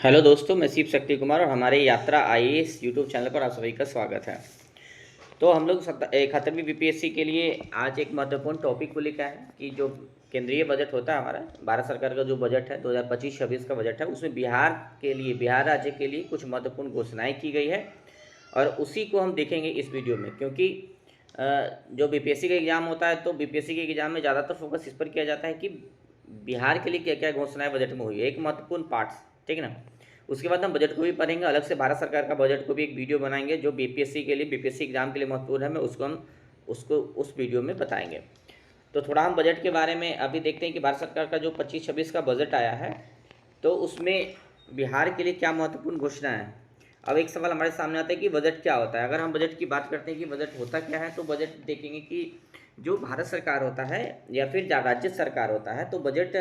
Hello दोस्तों, मैं शिव शक्ति कुमार और हमारे यात्रा आईएएस यूट्यूब चैनल पर आप सभी का स्वागत है। तो हम लोग 71वीं बीपीएससी के लिए आज एक महत्वपूर्ण टॉपिक को लेकर आए हैं कि जो केंद्रीय बजट होता है हमारा भारत सरकार का जो बजट है 2025-26 का बजट है, उसमें बिहार राज्य के लिए कुछ महत्वपूर्ण घोषणाएँ की गई है और उसी को हम देखेंगे इस वीडियो में। क्योंकि जो बीपीएससी का एग्ज़ाम होता है तो बीपीएससी के एग्ज़ाम में ज़्यादातर फोकस इस पर किया जाता है कि बिहार के लिए क्या क्या घोषणाएं बजट में हुई है, एक महत्वपूर्ण पार्ट्स, ठीक है ना। उसके बाद हम बजट को भी पढ़ेंगे, अलग से भारत सरकार का बजट को भी एक वीडियो बनाएंगे जो बीपीएससी एग्जाम के लिए महत्वपूर्ण है, मैं उसको उस वीडियो में बताएंगे। तो थोड़ा हम बजट के बारे में अभी देखते हैं कि भारत सरकार का जो 25-26 का बजट आया है तो उसमें बिहार के लिए क्या महत्वपूर्ण घोषणा है। अब एक सवाल हमारे सामने आता है कि बजट क्या होता है। अगर हम बजट की बात करते हैं कि बजट होता क्या है, तो बजट देखेंगे कि जो भारत सरकार होता है या फिर राज्य सरकार होता है, तो बजट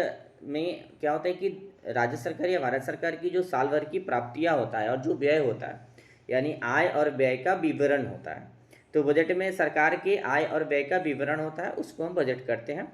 में क्या होता है कि राज्य सरकार या भारत सरकार की जो साल भर की प्राप्तियां होता है और जो व्यय होता है, यानी आय और व्यय का विवरण होता है। तो बजट में सरकार के आय और व्यय का विवरण होता है, उसको हम बजट करते हैं।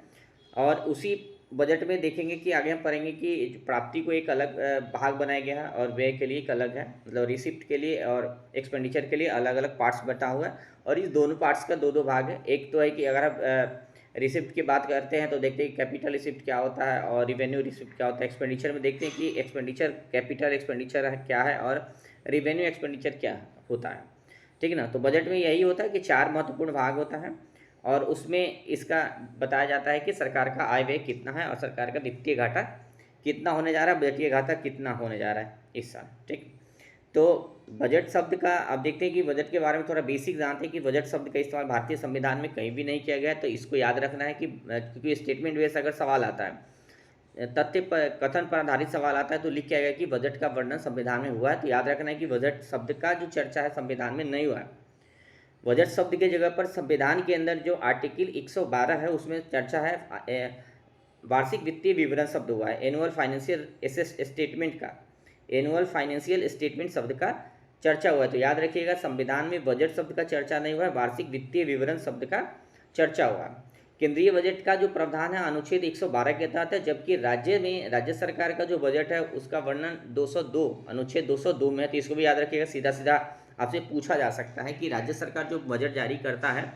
और उसी बजट में देखेंगे कि आगे हम पढ़ेंगे कि प्राप्ति को एक अलग भाग बनाया गया है और व्यय के लिए एक अलग है, मतलब रिसिप्ट के लिए और एक्सपेंडिचर के लिए अलग अलग पार्ट्स बटा हुआ है। और इस दोनों पार्ट्स का दो दो भाग है। एक तो है कि अगर आप रिसिप्ट की बात करते हैं तो देखते हैं कि कैपिटल रिसिप्ट क्या होता है और रिवेन्यू रिसिप्ट क्या होता है। एक्सपेंडिचर में देखते हैं कि एक्सपेंडिचर कैपिटल एक्सपेंडिचर क्या है और रिवेन्यू एक्सपेंडिचर क्या होता है, ठीक है ना। तो बजट में यही होता है कि चार महत्वपूर्ण भाग होता है और उसमें इसका बताया जाता है कि सरकार का आय व्यय कितना है और सरकार का वित्तीय घाटा कितना होने जा रहा है, बजटीय घाटा कितना होने जा रहा है इस साल, ठीक। तो बजट शब्द का अब देखते हैं कि बजट के बारे में थोड़ा बेसिक जानते हैं कि बजट शब्द का इस्तेमाल भारतीय संविधान में कहीं भी नहीं किया गया है। तो इसको याद रखना है कि क्योंकि स्टेटमेंट बेस अगर सवाल आता है, तथ्य पर कथन पर आधारित सवाल आता है, तो लिख के आएगा कि बजट का वर्णन संविधान में हुआ है। तो याद रखना है कि बजट शब्द का जो चर्चा है संविधान में नहीं हुआ है। बजट शब्द के जगह पर संविधान के अंदर जो आर्टिकल 112 है उसमें चर्चा है वार्षिक वित्तीय विवरण शब्द हुआ है, एनुअल फाइनेंशियल स्टेटमेंट का, एनुअल फाइनेंशियल स्टेटमेंट शब्द का चर्चा हुआ है। तो याद रखिएगा संविधान में बजट शब्द का चर्चा नहीं हुआ है, वार्षिक वित्तीय विवरण शब्द का चर्चा हुआ है। केंद्रीय बजट का जो प्रावधान है अनुच्छेद 112 के तहत है, जबकि राज्य सरकार का जो बजट है उसका वर्णन 202 अनुच्छेद 202 में है। तो इसको भी याद रखिएगा, सीधा सीधा आपसे पूछा जा सकता है कि राज्य सरकार जो बजट जारी करता है,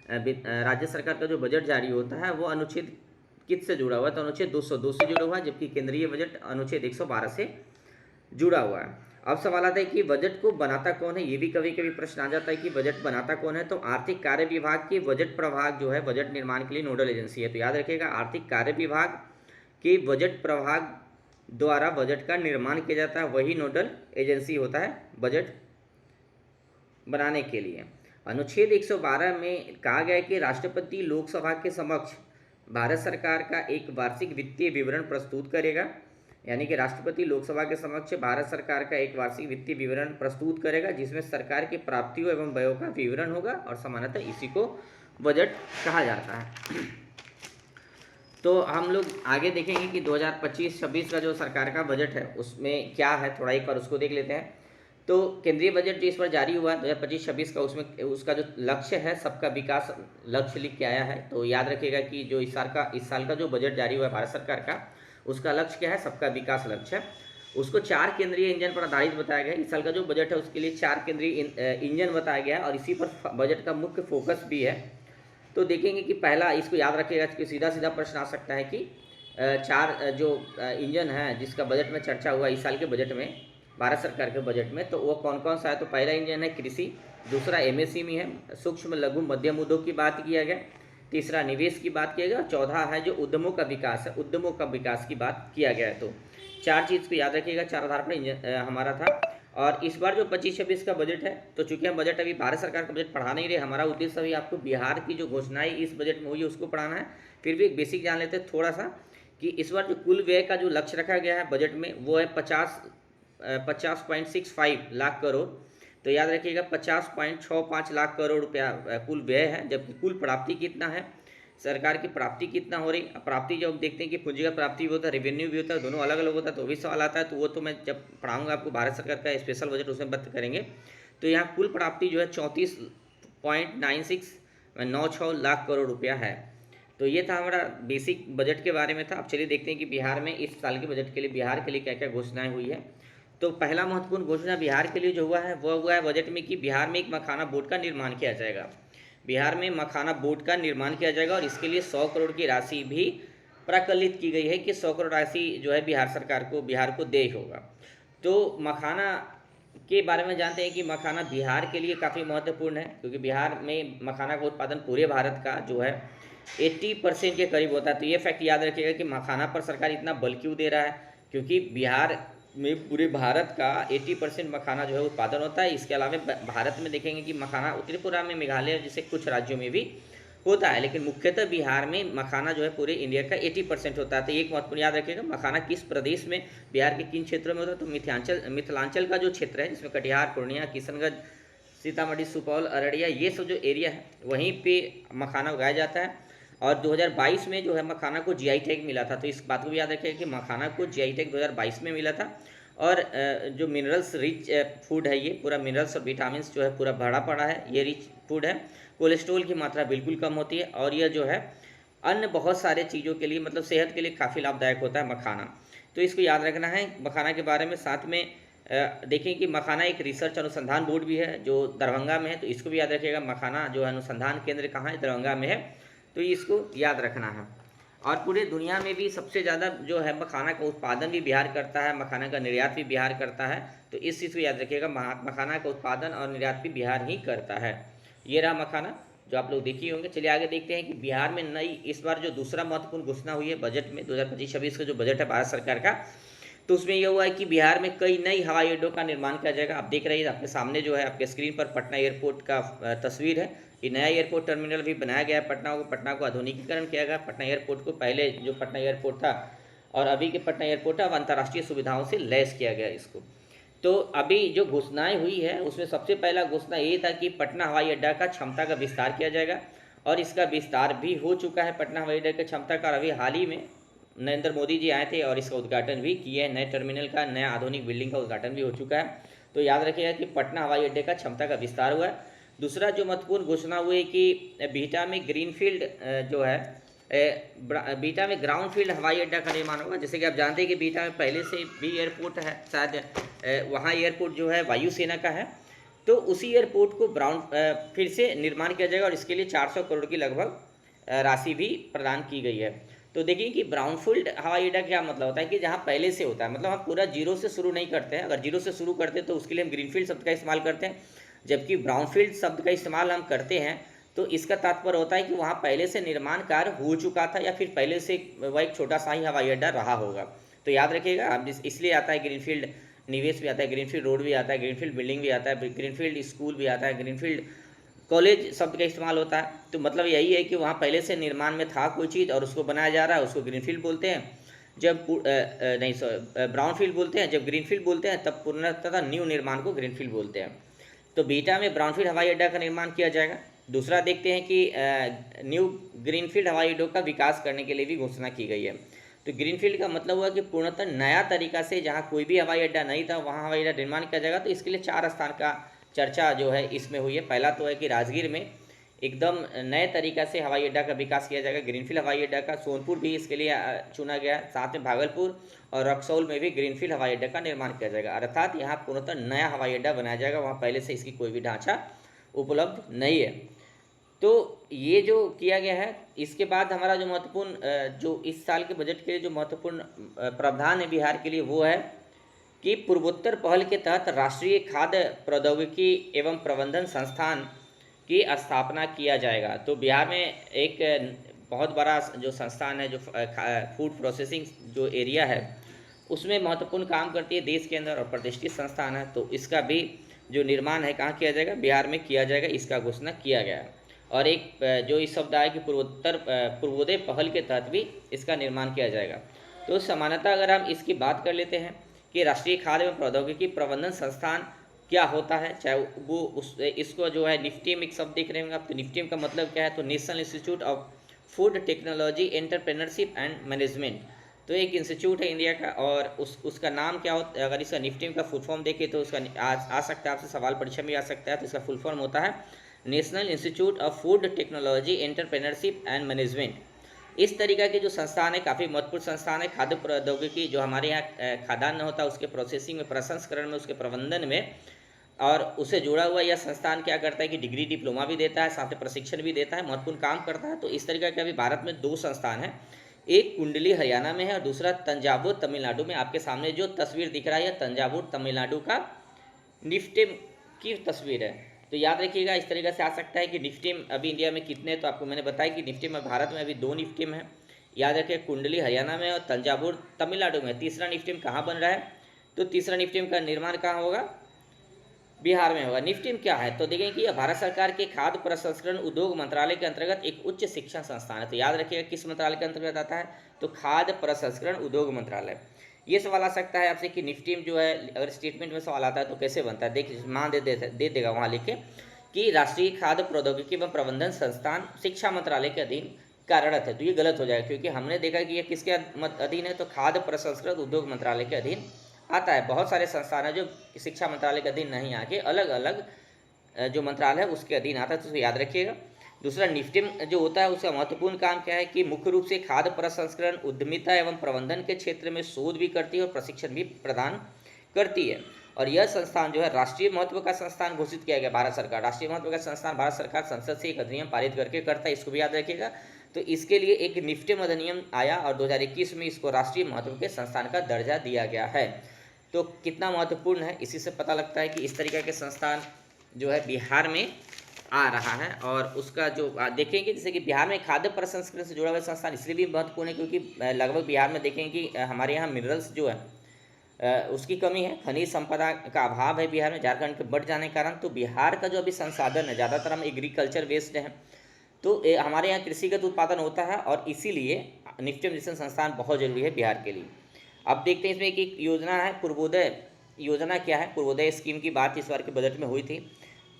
राज्य सरकार का जो बजट जारी होता है वो अनुच्छेद किस से जुड़ा हुआ है, तो अनुच्छेद 202 से जुड़ा हुआ है, जबकि केंद्रीय बजट अनुच्छेद 112 से जुड़ा हुआ है। अब सवाल आता है कि बजट को बनाता कौन है, ये भी कभी कभी प्रश्न आ जाता है कि बजट बनाता कौन है। तो आर्थिक कार्य विभाग के बजट प्रभाग जो है बजट निर्माण के लिए नोडल एजेंसी है। तो याद रखिएगा आर्थिक कार्य विभाग के बजट प्रभाग द्वारा बजट का निर्माण किया जाता है, वही नोडल एजेंसी होता है बजट बनाने के लिए। अनुच्छेद 112 में कहा गया है कि राष्ट्रपति लोकसभा के समक्ष भारत सरकार का एक वार्षिक वित्तीय विवरण प्रस्तुत करेगा, यानी कि राष्ट्रपति लोकसभा के समक्ष भारत सरकार का एक वार्षिक वित्तीय विवरण प्रस्तुत करेगा जिसमें सरकार की प्राप्तियों एवं व्ययों का विवरण होगा और सामान्यतः इसी को बजट कहा जाता है। तो हम लोग आगे देखेंगे कि 2025-26 का जो सरकार का बजट है उसमें क्या है, थोड़ा एक बार उसको देख लेते हैं। तो केंद्रीय बजट जो इस बार जारी हुआ है 2025-26 का, उसमें उसका जो लक्ष्य है सबका विकास लक्ष्य लिख के आया है। तो याद रखिएगा कि जो इस साल का जो बजट जारी हुआ है भारत सरकार का, उसका लक्ष्य क्या है, सबका विकास लक्ष्य है। उसको 4 केंद्रीय इंजन पर आधारित बताया गया है। इस साल का जो बजट है उसके लिए 4 केंद्रीय इंजन बताया गया है और इसी पर बजट का मुख्य फोकस भी है। तो देखेंगे कि पहला, इसको याद रखिएगा कि सीधा सीधा प्रश्न आ सकता है कि 4 जो इंजन है जिसका बजट में चर्चा हुआ इस साल के बजट में, भारत सरकार के बजट में, तो वो कौन कौन सा है। तो पहला इंजन है कृषि, दूसरा एमएसएमई है, सूक्ष्म लघु मध्यम उद्योग की बात किया गया, तीसरा निवेश की बात किया गया, चौथा है जो उद्यमों का विकास है, उद्यमों का विकास की बात किया गया है। तो 4 चीज़ को याद रखिएगा, 4 आधार पर इंजन हमारा था। और इस बार जो 25-26 का बजट है, तो चूंकि हम बजट अभी भारत सरकार का बजट पढ़ा नहीं रहे, हमारा उद्देश्य अभी आपको बिहार की जो घोषणाएं इस बजट में हुई है उसको पढ़ाना है। फिर भी एक बेसिक जान लेते हैं थोड़ा सा कि इस बार जो कुल व्यय का जो लक्ष्य रखा गया है बजट में वो है 50.65 लाख करोड़। तो याद रखिएगा 50.65 लाख करोड़ रुपया कुल व्यय है, जबकि कुल प्राप्ति कितना है, सरकार की प्राप्ति कितना हो रही। प्राप्ति जब देखते हैं कि पूंजीगत प्राप्ति भी होता है, रेवेन्यू भी होता है, दोनों अलग अलग होता है, तो भी सवाल आता है। तो वो तो मैं जब पढ़ाऊंगा आपको भारत सरकार का स्पेशल बजट उसमें बात करेंगे। तो यहाँ कुल प्राप्ति जो है 34.96 लाख करोड़ रुपया है। तो ये था हमारा बेसिक बजट के बारे में था। अब चलिए देखते हैं कि बिहार में इस साल के बजट के लिए बिहार के लिए क्या क्या घोषणाएं हुई है। तो पहला महत्वपूर्ण घोषणा बिहार के लिए जो हुआ है वह हुआ है बजट में कि बिहार में एक मखाना बोर्ड का निर्माण किया जाएगा। बिहार में मखाना बोर्ड का निर्माण किया जाएगा और इसके लिए 100 करोड़ की राशि भी प्राकलित की गई है कि 100 करोड़ राशि जो है बिहार को देय होगा। तो मखाना के बारे में जानते हैं कि मखाना बिहार के लिए काफ़ी महत्वपूर्ण है, क्योंकि बिहार में मखाना का उत्पादन पूरे भारत का जो है 80% के करीब होता है। तो ये फैक्ट याद रखिएगा कि मखाना पर सरकार इतना बल क्यों दे रहा है, क्योंकि बिहार में पूरे भारत का 80% मखाना जो है उत्पादन होता है। इसके अलावा भारत में देखेंगे कि मखाना त्रिपुरा में, मेघालय जैसे कुछ राज्यों में भी होता है, लेकिन मुख्यतः बिहार में मखाना जो है पूरे इंडिया का 80% होता है। तो एक महत्वपूर्ण याद रखिएगा, मखाना किस प्रदेश में, बिहार के किन क्षेत्रों में होता है। तो मिथिलांचल का जो क्षेत्र है जिसमें कटिहार, पूर्णिया, किशनगंज, सीतामढ़ी, सुपौल, अररिया, ये सब जो एरिया है वहीं पे मखाना उगाया जाता है। और 2022 में जो है मखाना को जीआई टैग मिला था। तो इस बात को भी याद रखिएगा कि मखाना को जीआई टैग 2022 में मिला था। और जो मिनरल्स रिच फूड है, ये पूरा मिनरल्स और विटामिन जो है पूरा भरा पड़ा है, ये रिच फूड है। कोलेस्ट्रॉल की मात्रा बिल्कुल कम होती है और यह जो है अन्य बहुत सारे चीज़ों के लिए, मतलब सेहत के लिए काफ़ी लाभदायक होता है मखाना। तो इसको याद रखना है मखाना के बारे में। साथ में देखें कि मखाना एक रिसर्च अनुसंधान बोर्ड भी है जो दरभंगा में है, तो इसको भी याद रखिएगा। मखाना जो है अनुसंधान केंद्र कहाँ है, दरभंगा में है, तो इसको याद रखना है। और पूरे दुनिया में भी सबसे ज़्यादा जो है मखाना का उत्पादन भी बिहार करता है, मखाना का निर्यात भी बिहार करता है। तो इस चीज़ को याद रखिएगा, मखाना का उत्पादन और निर्यात भी बिहार ही करता है। ये रहा मखाना जो आप लोग देखे होंगे। चलिए आगे देखते हैं कि बिहार में नई इस बार जो दूसरा महत्वपूर्ण घोषणा हुई है बजट में, 2025-26 का जो बजट है भारत सरकार का, तो उसमें यह हुआ है कि बिहार में कई नई हवाई अड्डों का निर्माण किया जाएगा। आप देख रहे हैं आपके सामने जो है आपके स्क्रीन पर पटना एयरपोर्ट का तस्वीर है। ये नया एयरपोर्ट टर्मिनल भी बनाया गया है पटना को आधुनिकीकरण किया गया। पटना एयरपोर्ट को पहले जो पटना एयरपोर्ट था और अभी के पटना एयरपोर्ट है, अब अंतर्राष्ट्रीय सुविधाओं से लैस किया गया इसको। तो अभी जो घोषणाएं हुई है उसमें सबसे पहला घोषणा ये था कि पटना हवाई अड्डा का क्षमता का विस्तार किया जाएगा और इसका विस्तार भी हो चुका है पटना हवाई अड्डा की क्षमता का। अभी हाल ही में नरेंद्र मोदी जी आए थे और इसका उद्घाटन भी किए हैं। नए टर्मिनल का, नया आधुनिक बिल्डिंग का उद्घाटन भी हो चुका है। तो याद रखिएगा कि पटना हवाई अड्डे का क्षमता का विस्तार हुआ है। दूसरा जो महत्वपूर्ण घोषणा हुई कि बिहटा में ग्रीनफील्ड जो है बिहटा में ग्राउंडफील्ड हवाई अड्डा का निर्माण होगा। जैसे कि आप जानते हैं कि बिहटा में पहले से भी एयरपोर्ट है, शायद वहाँ एयरपोर्ट जो है वायुसेना का है, तो उसी एयरपोर्ट को फिर से निर्माण किया जाएगा और इसके लिए 400 करोड़ की लगभग राशि भी प्रदान की गई है। तो देखिए कि ब्राउनफील्ड हवाई अड्डा क्या मतलब होता है कि जहाँ पहले से होता है, मतलब हम पूरा जीरो से शुरू नहीं करते हैं। अगर जीरो से शुरू करते हैं तो उसके लिए हम ग्रीनफील्ड शब्द का इस्तेमाल करते हैं, जबकि ब्राउनफील्ड शब्द का इस्तेमाल हम करते हैं तो इसका तात्पर्य होता है कि वहाँ पहले से निर्माण कार्य हो चुका था या फिर पहले से वह एक छोटा सा ही हवाई अड्डा रहा होगा। तो याद रखिएगा, अब इसलिए आता है ग्रीनफील्ड निवेश भी आता है, ग्रीनफील्ड रोड भी आता है, ग्रीनफील्ड बिल्डिंग भी आता है, ग्रीनफील्ड स्कूल भी आता है, ग्रीनफील्ड कॉलेज शब्द का इस्तेमाल होता है। तो मतलब यही है कि वहाँ पहले से निर्माण में था कोई चीज़ और उसको बनाया जा रहा है, उसको ग्रीनफील्ड बोलते हैं। जब ब्राउनफील्ड बोलते हैं, जब ग्रीनफील्ड बोलते हैं तब पूर्णतः न्यू निर्माण को ग्रीनफील्ड बोलते हैं। तो बिहटा में ब्राउनफील्ड हवाई अड्डा का निर्माण किया जाएगा। दूसरा देखते हैं कि न्यू ग्रीनफील्ड हवाई अड्डों का विकास करने के लिए भी घोषणा की गई है। तो ग्रीनफील्ड का मतलब हुआ कि पूर्णतः नया तरीका से जहाँ कोई भी हवाई अड्डा नहीं था वहाँ हवाई अड्डा निर्माण किया जाएगा। तो इसके लिए 4 स्थान का चर्चा जो है इसमें हुई है। पहला तो है कि राजगीर में एकदम नए तरीका से हवाई अड्डा का विकास किया जाएगा, ग्रीनफील्ड हवाई अड्डा का। सोनपुर भी इसके लिए चुना गया, साथ में भागलपुर और रक्सौल में भी ग्रीनफील्ड हवाई अड्डा का निर्माण किया जाएगा। अर्थात यहाँ पूर्णतः नया हवाई अड्डा बनाया जाएगा, वहाँ पहले से इसकी कोई भी ढांचा उपलब्ध नहीं है। तो ये जो किया गया है, इसके बाद हमारा जो महत्वपूर्ण जो इस साल के बजट के लिए जो महत्वपूर्ण प्रावधान है बिहार के लिए वो है कि पूर्वोत्तर पहल के तहत राष्ट्रीय खाद्य प्रौद्योगिकी एवं प्रबंधन संस्थान की स्थापना किया जाएगा। तो बिहार में एक बहुत बड़ा जो संस्थान है, जो फूड प्रोसेसिंग जो एरिया है उसमें महत्वपूर्ण काम करती है, देश के अंदर और प्रतिष्ठित संस्थान है। तो इसका भी जो निर्माण है कहाँ किया जाएगा, बिहार में किया जाएगा, इसका घोषणा किया गया है। और एक जो इस शब्द आया कि पूर्वोदय पहल के तहत भी इसका निर्माण किया जाएगा। तो समानता अगर हम इसकी बात कर लेते हैं कि राष्ट्रीय खाद्य एवं प्रौद्योगिकी प्रबंधन संस्थान क्या होता है, चाहे वो इसको जो है निफ्टी में एक शब्द देख रहे होंगे आप, तो निफ्टी का मतलब क्या है, तो national institute of food technology entrepreneurship and management. तो एक इंस्टीट्यूट है इंडिया का और उसका नाम क्या होता है, अगर इसका निफ्टी का फुल फॉर्म देखें तो उसका आ सकता है, आपसे सवाल परीक्षा में आ सकता है। तो इसका फुल फॉर्म होता है national institute of food technology entrepreneurship and management. इस तरीक़ा के जो संस्थान है काफ़ी महत्वपूर्ण संस्थान है। खाद्य प्रौद्योगिकी जो हमारे यहाँ खाद्यान्न होता है उसके प्रोसेसिंग में, प्रसंस्करण में, उसके प्रबंधन में और उससे जुड़ा हुआ यह संस्थान क्या करता है कि डिग्री डिप्लोमा भी देता है, साथ में प्रशिक्षण भी देता है, महत्वपूर्ण काम करता है। तो इस तरीके के अभी भारत में 2 संस्थान हैं, एक कुंडली हरियाणा में है और दूसरा तंजावुर तमिलनाडु में। आपके सामने जो तस्वीर दिख रहा है यह तंजावुर तमिलनाडु का निफ्टेम की तस्वीर है। तो याद रखिएगा इस तरीके से आ सकता है कि निफ्टेम अभी इंडिया में कितने, तो आपको मैंने बताया कि निफ्टेम में भारत में अभी 2 निफ्टेम है। याद रखिए कुंडली हरियाणा में और तंजावुर तमिलनाडु में। तीसरा निफ्टेम कहाँ बन रहा है, तो तीसरा निफ्टेम का निर्माण कहाँ होगा, बिहार में होगा। निफ्टेम क्या है, तो देखें कि यह भारत सरकार के खाद्य प्रसंस्करण उद्योग मंत्रालय के अंतर्गत एक उच्च शिक्षा संस्थान है। तो याद रखिएगा किस मंत्रालय के अंतर्गत आता है, तो खाद्य प्रसंस्करण उद्योग मंत्रालय। ये सवाल आ सकता है आपसे कि निफ्टेम जो है, अगर स्टेटमेंट में सवाल आता है तो कैसे बनता है। देखिए मान दे देगा वहाँ लिख के कि राष्ट्रीय खाद्य प्रौद्योगिकी एवं प्रबंधन संस्थान शिक्षा मंत्रालय के अधीन कार्यरत है। तो ये गलत हो जाएगा क्योंकि हमने देखा कि ये किसके अधीन है, तो खाद्य प्रसंस्करण उद्योग मंत्रालय के अधीन आता है। बहुत सारे संस्थान है जो शिक्षा मंत्रालय के अधीन नहीं आके अलग अलग जो मंत्रालय है उसके अधीन आता है, तो याद रखिएगा। दूसरा निफ्टेम जो होता है उसका महत्वपूर्ण काम क्या है कि मुख्य रूप से खाद्य प्रसंस्करण उद्यमिता एवं प्रबंधन के क्षेत्र में शोध भी करती है और प्रशिक्षण भी प्रदान करती है। और यह संस्थान जो है राष्ट्रीय महत्व का संस्थान घोषित किया गया भारत सरकार। राष्ट्रीय महत्व का संस्थान भारत सरकार संसद से एक अधिनियम पारित करके करता है, इसको भी याद रखिएगा। तो इसके लिए एक निफ्टेम अधिनियम आया और 2021 में इसको राष्ट्रीय महत्व के संस्थान का दर्जा दिया गया है। तो कितना महत्वपूर्ण है इसी से पता लगता है कि इस तरीके के संस्थान जो है बिहार में आ रहा है। और उसका जो देखेंगे जैसे कि बिहार में खाद्य प्रसंस्करण से जुड़ा हुआ संस्थान इसलिए भी महत्वपूर्ण है क्योंकि लगभग बिहार में देखेंगे कि हमारे यहाँ मिनरल्स जो है उसकी कमी है, खनिज संपदा का अभाव है बिहार में झारखंड के बढ़ जाने के कारण। तो बिहार का जो अभी संसाधन है ज़्यादातर हम एग्रीकल्चर बेस्ड हैं, तो हमारे यहाँ कृषिगत उत्पादन होता है और इसीलिए निफ्टेम जैसे संस्थान बहुत जरूरी है बिहार के लिए। अब देखते हैं इसमें एक योजना है पूर्वोदय योजना। क्या है, पूर्वोदय स्कीम की बात इस बार के बजट में हुई थी।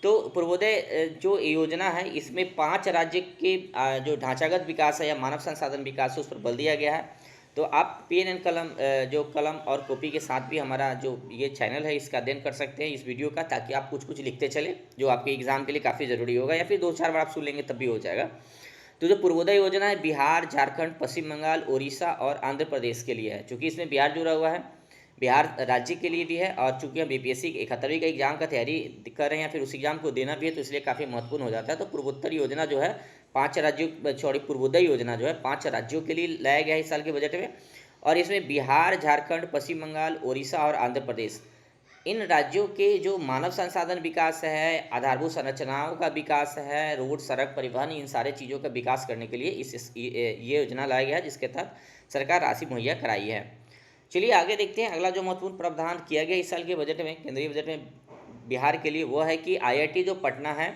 तो पूर्वोदय जो योजना है इसमें 5 राज्य के जो ढांचागत विकास है या मानव संसाधन विकास है उस पर बल दिया गया है। तो आप पेन एंड कलम जो कलम और कॉपी के साथ भी हमारा जो ये चैनल है इसका अध्ययन कर सकते हैं इस वीडियो का, ताकि आप कुछ कुछ लिखते चले जो आपके एग्जाम के लिए काफ़ी ज़रूरी होगा, या फिर 2-4 बार आप सुन लेंगे तब भी हो जाएगा। तो जो पूर्वोदय योजना है बिहार, झारखंड, पश्चिम बंगाल, उड़ीसा और आंध्र प्रदेश के लिए है। चूँकि इसमें बिहार जुड़ा हुआ है, बिहार राज्य के लिए भी है और चूँकि हम बीपीएससी 71वीं का एग्जाम का तैयारी कर रहे हैं या फिर उस एग्जाम को देना भी है, तो इसलिए काफ़ी महत्वपूर्ण हो जाता है। तो पूर्वोत्तर योजना जो है 5 राज्यों पूर्वोदय योजना जो है 5 राज्यों के लिए लाया गया है इस साल के बजट में। और इसमें बिहार, झारखंड, पश्चिम बंगाल, उड़ीसा और आंध्र प्रदेश, इन राज्यों के जो मानव संसाधन विकास है, आधारभूत संरचनाओं का विकास है, रोड, सड़क, परिवहन, इन सारे चीज़ों का विकास करने के लिए ये योजना लाया गया है, जिसके तहत सरकार राशि मुहैया कराई है। चलिए आगे देखते हैं। अगला जो महत्वपूर्ण प्रावधान किया गया इस साल के बजट में, केंद्रीय बजट में बिहार के लिए, वो है कि IIT जो पटना है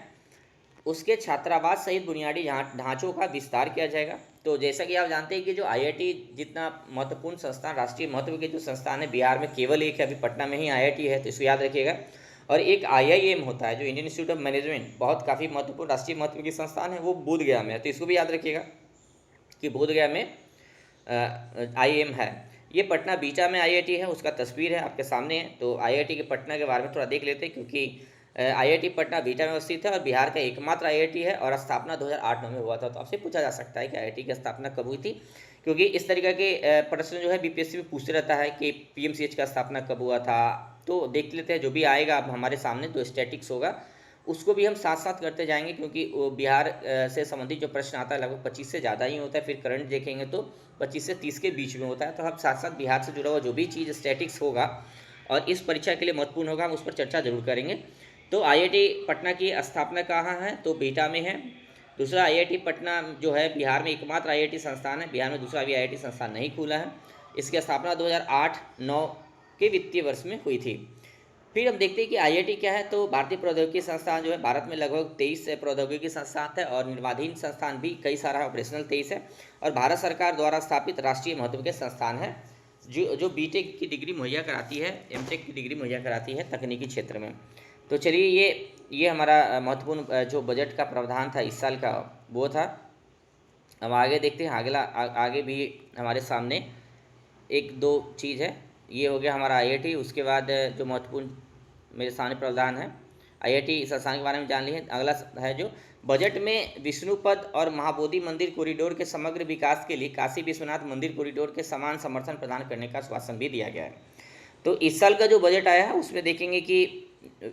उसके छात्रावास सहित बुनियादी ढांचों का विस्तार किया जाएगा। तो जैसा कि आप जानते हैं कि जो IIT जितना महत्वपूर्ण संस्थान, राष्ट्रीय महत्व के जो संस्थान है बिहार में केवल एक है, अभी पटना में ही IIT है, तो इसको याद रखिएगा। और एक IIM होता है जो इंडियन इंस्टीट्यूट ऑफ मैनेजमेंट, बहुत काफ़ी महत्वपूर्ण राष्ट्रीय महत्व की संस्थान है, वो बोधगया में है। तो इसको भी याद रखिएगा कि बोधगया में IIM है। ये पटना बीटा में IIT है, उसका तस्वीर है आपके सामने है। तो IIT के पटना के बारे में थोड़ा देख लेते हैं, क्योंकि IIT पटना बीटा में अवस्थित है और बिहार का एकमात्र IIT है और स्थापना 2008 में हुआ था। तो आपसे पूछा जा सकता है कि IIT की स्थापना कब हुई थी, क्योंकि इस तरीके के प्रश्न जो है बीपीएससी में पूछते रहता है कि PMCH का स्थापना कब हुआ था। तो देख लेते हैं, जो भी आएगा अब हमारे सामने तो स्टैटिक्स होगा, उसको भी हम साथ साथ करते जाएंगे, क्योंकि वो बिहार से संबंधित जो प्रश्न आता है लगभग 25 से ज़्यादा ही होता है। फिर करंट देखेंगे तो 25 से 30 के बीच में होता है। तो हम साथ साथ बिहार से जुड़ा हुआ जो भी चीज़ स्टैटिक्स होगा और इस परीक्षा के लिए महत्वपूर्ण होगा, हम उस पर चर्चा जरूर करेंगे। तो IIT पटना की स्थापना कहाँ है, तो बीटा में है। दूसरा IIT पटना जो है बिहार में एकमात्र IIT संस्थान है, बिहार में दूसरा भी IIT संस्थान नहीं खुला है। इसकी स्थापना 2008-9 के वित्तीय वर्ष में हुई थी। फिर हम देखते हैं कि IIT क्या है, तो भारतीय प्रौद्योगिकी संस्थान जो है भारत में लगभग 23 प्रौद्योगिकी संस्थान है और निर्माणाधीन संस्थान भी कई सारा, ऑपरेशनल 23 है। और भारत सरकार द्वारा स्थापित राष्ट्रीय महत्व के संस्थान है जो BTech की डिग्री मुहैया कराती है, MTech की डिग्री मुहैया कराती है तकनीकी क्षेत्र में। तो चलिए ये हमारा महत्वपूर्ण जो बजट का प्रावधान था इस साल का वो था। अब आगे देखते हैं, आगे भी हमारे सामने 1-2 चीज़ है। ये हो गया हमारा IIT। उसके बाद जो महत्वपूर्ण मेरे सामने प्रावधान है, IIT संस्थान के बारे में जान लिए। अगला है जो बजट में विष्णुपद और महाबोधि मंदिर कॉरिडोर के समग्र विकास के लिए काशी विश्वनाथ मंदिर कॉरिडोर के समान समर्थन प्रदान करने का आश्वासन भी दिया गया है। तो इस साल का जो बजट आया है उसमें देखेंगे कि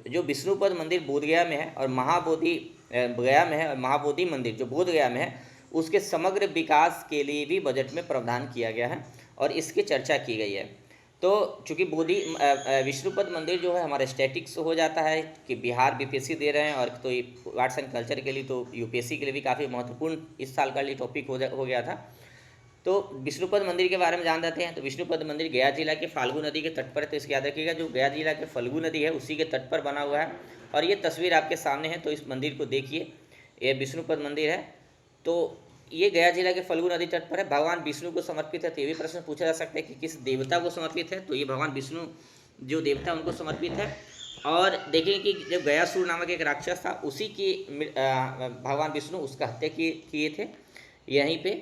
जो विष्णुपद मंदिर बोधगया में है और महाबोधि गया में है और महाबोधि मंदिर जो बोधगया में है उसके समग्र विकास के लिए भी बजट में प्रावधान किया गया है और इसकी चर्चा की गई है। तो चूँकि विष्णुपद मंदिर जो है हमारा स्टैटिक्स हो जाता है कि बिहार बीपीएससी दे रहे हैं, और तो ये आर्ट्स एंड कल्चर के लिए तो यूपीएससी के लिए भी काफ़ी महत्वपूर्ण इस साल का लिए टॉपिक हो गया था। तो विष्णुपद मंदिर के बारे में जान लेते हैं। तो विष्णुपद मंदिर गया जिला के फाल्गु नदी के तट पर है। तो इसको याद रखिएगा, जो गया जिला के फाल्गु नदी है उसी के तट पर बना हुआ है और ये तस्वीर आपके सामने है। तो इस मंदिर को देखिए, ये विष्णुपद मंदिर है। तो ये गया जिला के फाल्गु नदी तट पर है। भगवान विष्णु को समर्पित है। तो ये भी प्रश्न पूछा जा सकता है कि किस देवता को समर्पित है। तो ये भगवान विष्णु जो देवता उनको समर्पित है। और देखेंगे कि जब गयासुर नामक एक राक्षस था उसी की भगवान विष्णु उसका हत्या किए थे यहीं पे।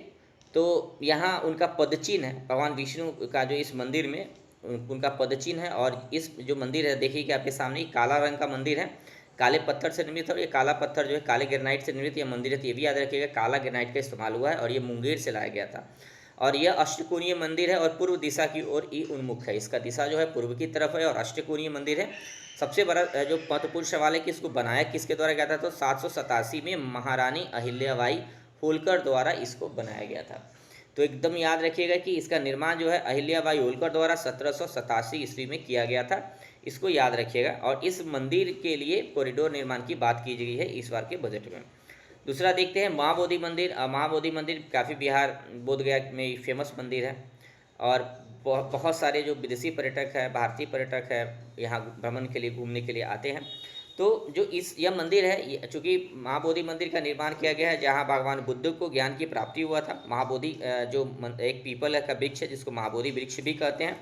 तो यहाँ उनका पदचिन्ह है, भगवान विष्णु का जो इस मंदिर में उनका पदचिन्ह है। और इस जो मंदिर है देखिए कि आपके सामने काला रंग का मंदिर है, काले पत्थर से निर्मित है। और ये काला पत्थर जो है काले ग्रेनाइट से निर्मित यह मंदिर है। तो ये भी याद रखिएगा, काला ग्रेनाइट का इस्तेमाल हुआ है और ये मुंगेर से लाया गया था। और यह अष्टकोणीय मंदिर है और पूर्व दिशा की ओर ई उन्मुख है। इसका दिशा जो है पूर्व की तरफ है और अष्टकोणीय मंदिर है। सबसे बड़ा जो महत्वपूर्ण सवाल है कि इसको बनाया किसके द्वारा गया था। तो 787 में महारानी अहिल्याबाई होलकर द्वारा इसको बनाया गया था। तो एकदम याद रखिएगा कि इसका निर्माण जो है अहिल्याबाई होलकर द्वारा 1787 ईस्वी में किया गया था। इसको याद रखिएगा। और इस मंदिर के लिए कॉरिडोर निर्माण की बात की गई है इस बार के बजट में। दूसरा देखते हैं महाबोधि मंदिर। महाबोधि मंदिर काफ़ी बिहार बोधगया में फेमस मंदिर है और बहुत सारे जो विदेशी पर्यटक है, भारतीय पर्यटक है, यहाँ भ्रमण के लिए घूमने के लिए आते हैं। तो जो यह मंदिर है, चूँकि महाबोधि मंदिर का निर्माण किया गया है जहाँ भगवान बुद्ध को ज्ञान की प्राप्ति हुआ था। महाबोधि जो एक पीपल का वृक्ष है जिसको महाबोधि वृक्ष भी कहते हैं,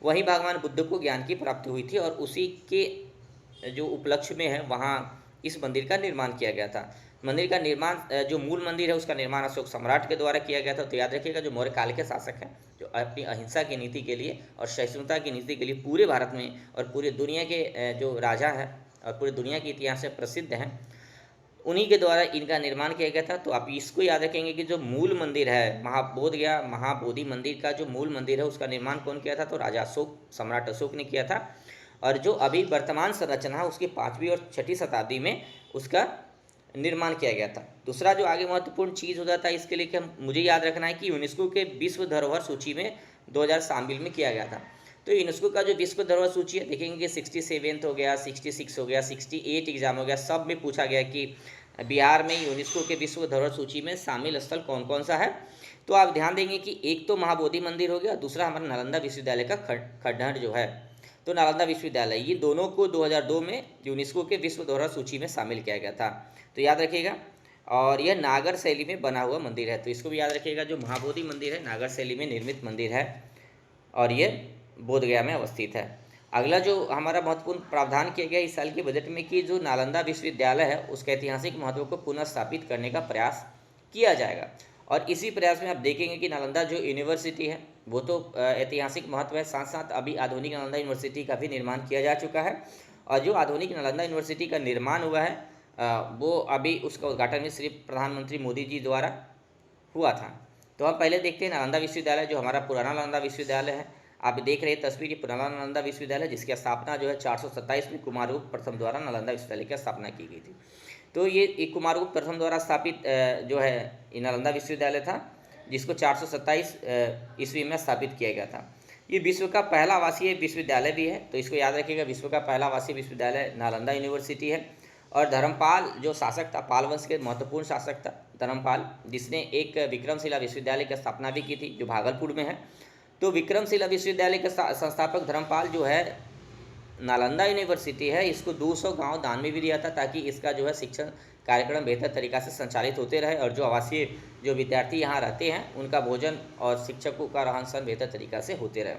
वहीं भगवान बुद्ध को ज्ञान की प्राप्ति हुई थी और उसी के जो उपलक्ष्य में है वहाँ इस मंदिर का निर्माण किया गया था। मंदिर का निर्माण जो मूल मंदिर है उसका निर्माण अशोक सम्राट के द्वारा किया गया था। तो याद रखिएगा, जो मौर्य काल के शासक हैं जो अपनी अहिंसा की नीति के लिए और सहिष्णुता की नीति के लिए पूरे भारत में और पूरे दुनिया के जो राजा है और पूरी दुनिया के इतिहास से प्रसिद्ध हैं, उन्हीं के द्वारा इनका निर्माण किया गया था। तो आप इसको याद रखेंगे कि जो मूल मंदिर है महाबोधि मंदिर का जो मूल मंदिर है उसका निर्माण कौन किया था। तो राजा अशोक, सम्राट अशोक ने किया था। और जो अभी वर्तमान संरचना है उसकी 5वीं और 6वीं शताब्दी में उसका निर्माण किया गया था। दूसरा जो आगे महत्वपूर्ण चीज़ हो जाता है इसके लिए कि मुझे याद रखना है कि यूनेस्को के विश्व धरोहर सूची में 2000 शामिल में किया गया था। तो यूनेस्को का जो विश्व धरोहर सूची है देखेंगे कि 67 हो गया, 66 हो गया, 68 एग्जाम हो गया, सब में पूछा गया कि बिहार में यूनेस्को के विश्व धरोहर सूची में शामिल स्थल कौन कौन सा है। तो आप ध्यान देंगे कि एक तो महाबोधि मंदिर हो गया, दूसरा हमारा नालंदा विश्वविद्यालय का खंडहर जो है। तो नालंदा विश्वविद्यालय, ये दोनों को 2002 में यूनेस्को के विश्व धरोहर सूची में शामिल किया गया था। तो याद रखिएगा। और यह नागर शैली में बना हुआ मंदिर है। तो इसको भी याद रखिएगा, जो महाबोधि मंदिर है नागर शैली में निर्मित मंदिर है और ये बोधगया में अवस्थित है। अगला जो हमारा महत्वपूर्ण प्रावधान किया गया इस साल के बजट में कि जो नालंदा विश्वविद्यालय है उसके ऐतिहासिक महत्व को पुनः स्थापित करने का प्रयास किया जाएगा। और इसी प्रयास में आप देखेंगे कि नालंदा जो यूनिवर्सिटी है वो तो ऐतिहासिक महत्व है, साथ साथ अभी आधुनिक नालंदा यूनिवर्सिटी का भी निर्माण किया जा चुका है। और जो आधुनिक नालंदा यूनिवर्सिटी का निर्माण हुआ है वो अभी उसका उद्घाटन भी सिर्फ प्रधानमंत्री मोदी जी द्वारा हुआ था। तो हम पहले देखते हैं नालंदा विश्वविद्यालय, जो हमारा पुराना नालंदा विश्वविद्यालय है। आप देख रहे हैं तस्वीर, ये पुराना नालंदा विश्वविद्यालय जिसकी स्थापना जो है 427 में कुमारगुप्त प्रथम द्वारा नालंदा विश्वविद्यालय की स्थापना की गई थी। तो ये कुमारगुप्त प्रथम द्वारा स्थापित जो है ये नालंदा विश्वविद्यालय था जिसको 427 ईस्वी में स्थापित किया गया था। ये विश्व का पहला आवासीय विश्वविद्यालय भी है। तो इसको याद रखिएगा, विश्व का पहला आवासीय विश्वविद्यालय नालंदा यूनिवर्सिटी है। और धर्मपाल जो शासक था, पाल वंश के महत्वपूर्ण शासक था धर्मपाल, जिसने एक विक्रमशिला विश्वविद्यालय की स्थापना भी की थी जो भागलपुर में है। तो विक्रमशिला विश्वविद्यालय के संस्थापक धर्मपाल जो है नालंदा यूनिवर्सिटी है इसको 200 गांव दान में भी दिया था ताकि इसका जो है शिक्षण कार्यक्रम बेहतर तरीक़ा से संचालित होते रहे और जो आवासीय जो विद्यार्थी यहाँ रहते हैं उनका भोजन और शिक्षकों का रहन सहन बेहतर तरीक़ा से होते रहे।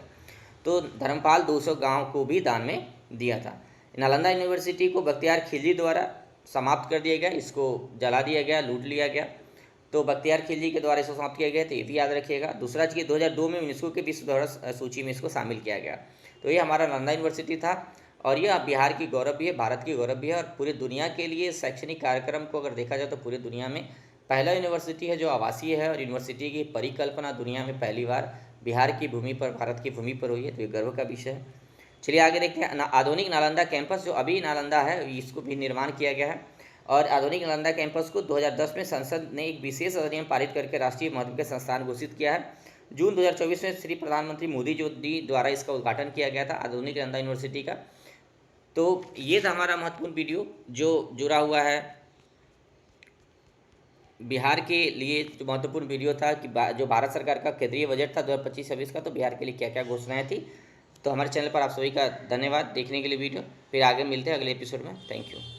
तो धर्मपाल 200 गाँव को भी दान में दिया था। नालंदा यूनिवर्सिटी को बख्तियार खिलजी द्वारा समाप्त कर दिया गया, इसको जला दिया गया, लूट लिया गया। तो बख्तियार खिलजी के द्वारा इसको समाप्त किया गया, तो ये भी याद रखिएगा। दूसरा चीज़ 2002 में यूनेस्को के विश्व धरोहर सूची में इसको शामिल किया गया। तो ये हमारा नालंदा यूनिवर्सिटी था। और यह बिहार की गौरव भी है, भारत की गौरव भी है, और पूरी दुनिया के लिए शैक्षणिक कार्यक्रम को अगर देखा जाए तो पूरी दुनिया में पहला यूनिवर्सिटी है जो आवासीय है, और यूनिवर्सिटी की परिकल्पना दुनिया में पहली बार बिहार की भूमि पर, भारत की भूमि पर हुई है, तो ये गर्व का विषय है। चलिए आगे देखते हैं। आधुनिक नालंदा कैंपस जो अभी नालंदा है, इसको भी निर्माण किया गया है, और आधुनिक नालंदा कैंपस को 2010 में संसद ने एक विशेष अधिनियम पारित करके राष्ट्रीय महत्व के संस्थान घोषित किया है। जून 2024 में श्री प्रधानमंत्री मोदी जी द्वारा इसका उद्घाटन किया गया था, आधुनिक नालंदा यूनिवर्सिटी का। तो ये था हमारा महत्वपूर्ण वीडियो जो जुड़ा हुआ है बिहार के लिए, जो महत्वपूर्ण वीडियो था कि जो भारत सरकार का केंद्रीय बजट था 2025-26 का, तो बिहार के लिए क्या क्या घोषणाएं थी। तो हमारे चैनल पर आप सभी का धन्यवाद देखने के लिए वीडियो। फिर आगे मिलते हैं अगले एपिसोड में। Thank you.